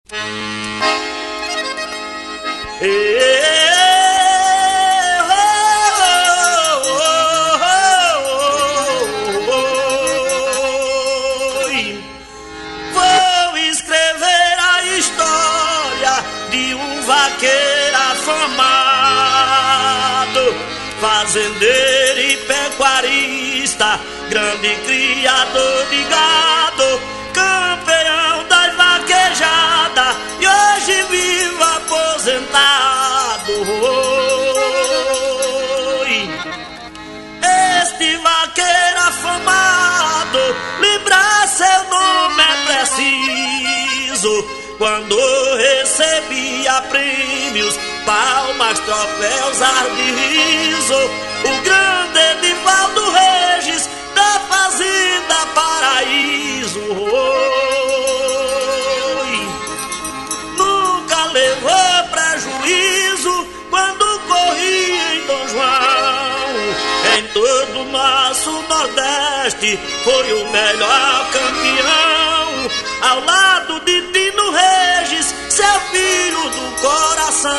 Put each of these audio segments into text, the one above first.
Vou escrever a história de um vaqueiro afamado, fazendeiro e pecuarista, grande criador de gado, campeão das vaquejadas e hoje vivo aposentado. Este vaqueiro afamado, lembrar seu nome é preciso. Quando recebia prêmios, palmas, troféus, ar de riso, o grande Edivaldo Regis da Fazenda Paraíso. Nunca levou prejuízo quando corria em Dom João. Em todo o nosso Nordeste foi o melhor campeão, ao lado de Dino Regis, seu filho do coração.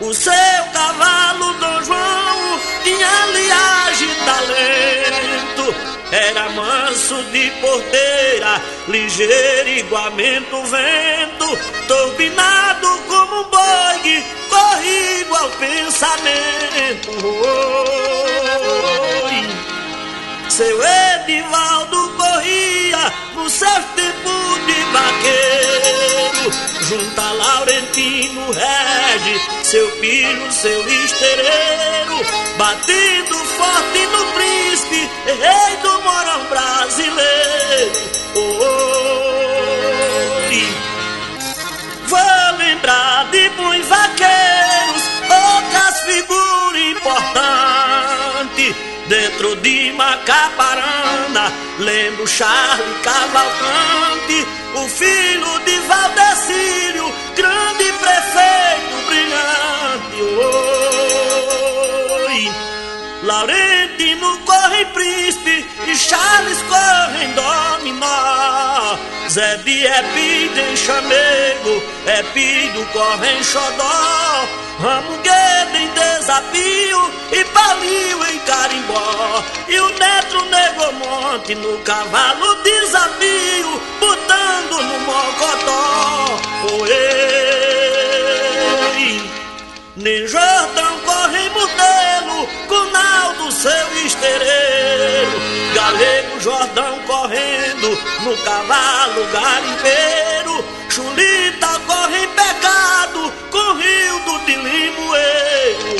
O seu cavalo Dom João tinha liagem e talento, era manso de porteira, ligeiro igualmente o vento, turbinado como um boi, corrido ao pensamento. Seu Edivaldo corria no seu tempo de vaqueiro, junto a Laurentino Regis, seu filho, seu estereiro, batendo forte no príncipe, rei do morão brasileiro. Vou lembrar de muitos vaqueiros, outras figuras importantes dentro de Macaparana. Lembro Charles Cavalcante, o filho de Valdecírio, grande prefeito brilhante. Laurentino corre em Príncipe e Charles corre em Dominó. Zé de Epido em Chamego, Epido corre em Xodó, Ramuguedo em Desafio e Palio em Carimbó. E o Neto Negromonte no cavalo Desafio, botando no mocotó. Nem Jordão corre em Modelo, com Naldo seu estereiro, Galego Jordão correndo no cavalo garimpeiro, Chulita corre em Pecado com Rildo de Limoeiro.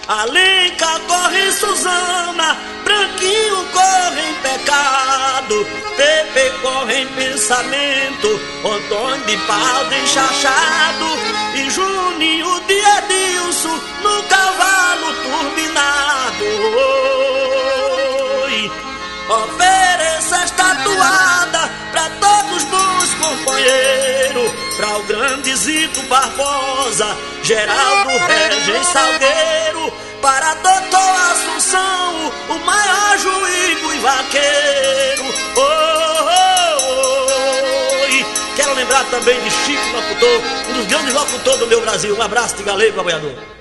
Alenca corre em Suzana, Branquinho corre em Pecado, Pepe corre em Pensamento, Antônio de Pau em Chachado e Juninho de Edilson no cavalo turbinado. Ofereça esta toada pra todos bons companheiros, pra o grande Zito Barbosa, Geraldo Regis Salgueiro, para doutor Assunção, o maior juiz dos vaqueiros. Quero lembrar também de Chico Locutor, um dos grandes locutores do meu Brasil. Um abraço de galego, apoiador.